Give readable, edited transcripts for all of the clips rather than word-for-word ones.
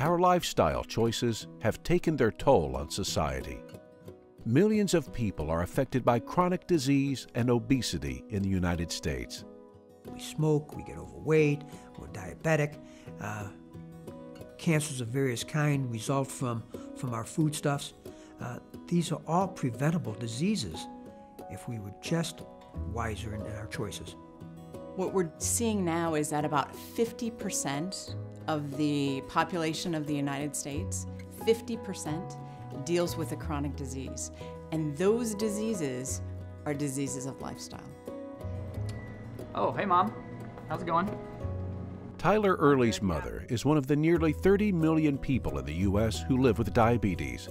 Our lifestyle choices have taken their toll on society. Millions of people are affected by chronic disease and obesity in the United States. We smoke, we get overweight, we're diabetic. Cancers of various kinds result from our foodstuffs. These are all preventable diseases if we were just wiser in our choices. What we're seeing now is that about 50% of the population of the United States, 50% deals with a chronic disease. And those diseases are diseases of lifestyle. Oh, hey Mom, how's it going? Tyler Early's mother is one of the nearly 30 million people in the U.S. who live with diabetes.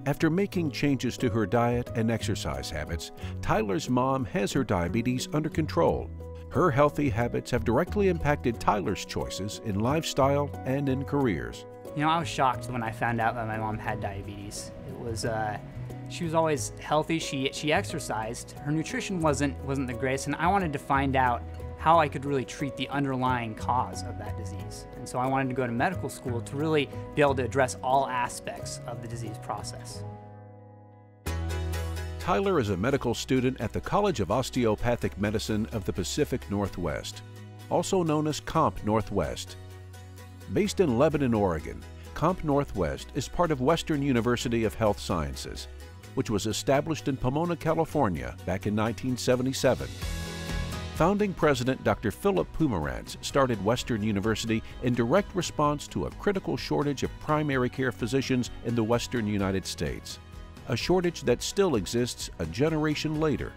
After making changes to her diet and exercise habits, Tyler's mom has her diabetes under control. Her healthy habits have directly impacted Tyler's choices in lifestyle and in careers. You know, I was shocked when I found out that my mom had diabetes. It was, she was always healthy, she exercised, her nutrition wasn't the greatest, and I wanted to find out how I could really treat the underlying cause of that disease. And so I wanted to go to medical school to really be able to address all aspects of the disease process. Tyler is a medical student at the College of Osteopathic Medicine of the Pacific Northwest, also known as COMP Northwest. Based in Lebanon, Oregon, COMP Northwest is part of Western University of Health Sciences, which was established in Pomona, California back in 1977. Founding president Dr. Philip Pomerantz started Western University in direct response to a critical shortage of primary care physicians in the Western United States, a shortage that still exists a generation later.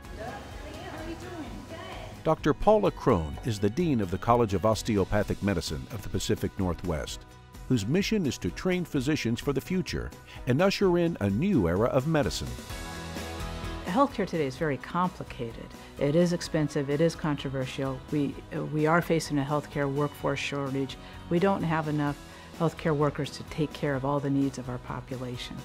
Dr. Paula Crone is the Dean of the College of Osteopathic Medicine of the Pacific Northwest, whose mission is to train physicians for the future and usher in a new era of medicine. Healthcare today is very complicated. It is expensive, it is controversial. We are facing a healthcare workforce shortage. We don't have enough healthcare workers to take care of all the needs of our population.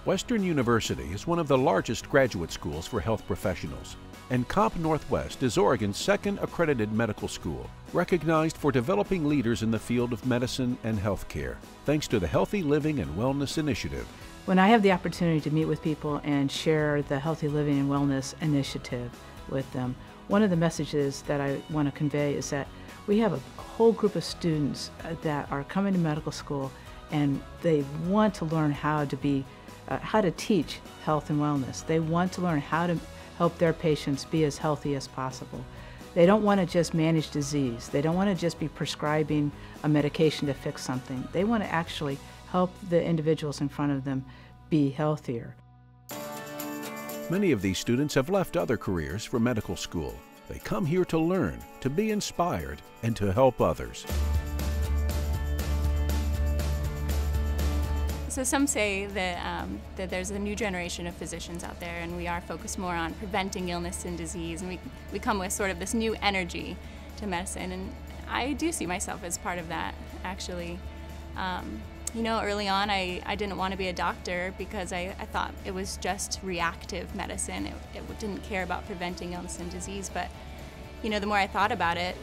Western University is one of the largest graduate schools for health professionals, and COMP Northwest is Oregon's second accredited medical school, recognized for developing leaders in the field of medicine and healthcare, thanks to the Healthy Living and Wellness Initiative. When I have the opportunity to meet with people and share the Healthy Living and Wellness Initiative with them, one of the messages that I want to convey is that we have a whole group of students that are coming to medical school and they want to learn how to teach health and wellness. They want to learn how to help their patients be as healthy as possible. They don't want to just manage disease. They don't want to just be prescribing a medication to fix something. They want to actually help the individuals in front of them be healthier. Many of these students have left other careers for medical school. They come here to learn, to be inspired, and to help others. So some say that there's a new generation of physicians out there, and we are focused more on preventing illness and disease, and we come with sort of this new energy to medicine, and I do see myself as part of that, actually. You know, early on I didn't want to be a doctor because I thought it was just reactive medicine. It didn't care about preventing illness and disease, but you know, the more I thought about it,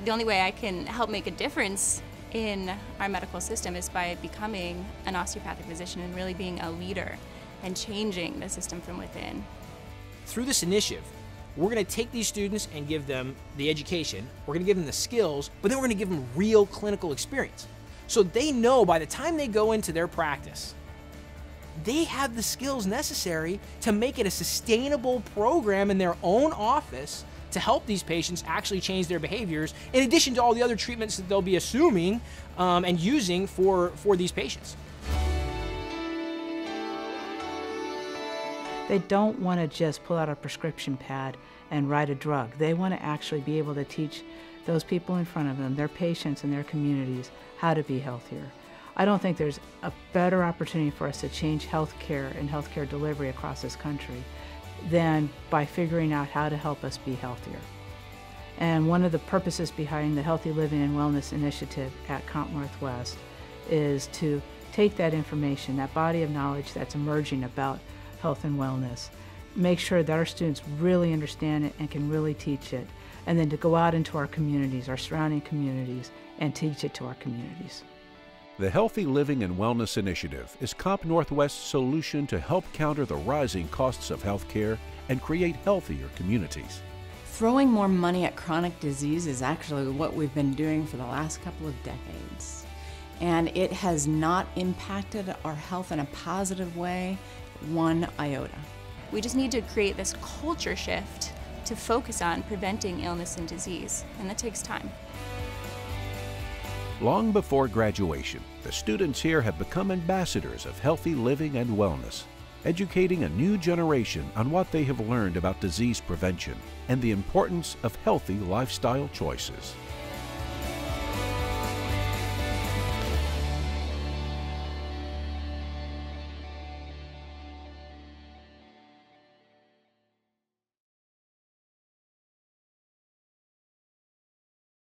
the only way I can help make a difference in our medical system is by becoming an osteopathic physician and really being a leader and changing the system from within. Through this initiative, we're going to take these students and give them the education, we're going to give them the skills, but then we're going to give them real clinical experience. So they know by the time they go into their practice, they have the skills necessary to make it a sustainable program in their own office to help these patients actually change their behaviors, in addition to all the other treatments that they'll be assuming and using for these patients. They don't want to just pull out a prescription pad and write a drug. They want to actually be able to teach those people in front of them, their patients and their communities, how to be healthier. I don't think there's a better opportunity for us to change healthcare and healthcare delivery across this country than by figuring out how to help us be healthier. And one of the purposes behind the Healthy Living and Wellness Initiative at COMP Northwest is to take that information, that body of knowledge that's emerging about health and wellness, make sure that our students really understand it and can really teach it, and then to go out into our communities, our surrounding communities, and teach it to our communities. The Healthy Living and Wellness Initiative is Comp Northwest's solution to help counter the rising costs of healthcare and create healthier communities. Throwing more money at chronic disease is actually what we've been doing for the last couple of decades. And it has not impacted our health in a positive way, one iota. We just need to create this culture shift to focus on preventing illness and disease, and that takes time. Long before graduation, the students here have become ambassadors of healthy living and wellness, educating a new generation on what they have learned about disease prevention and the importance of healthy lifestyle choices.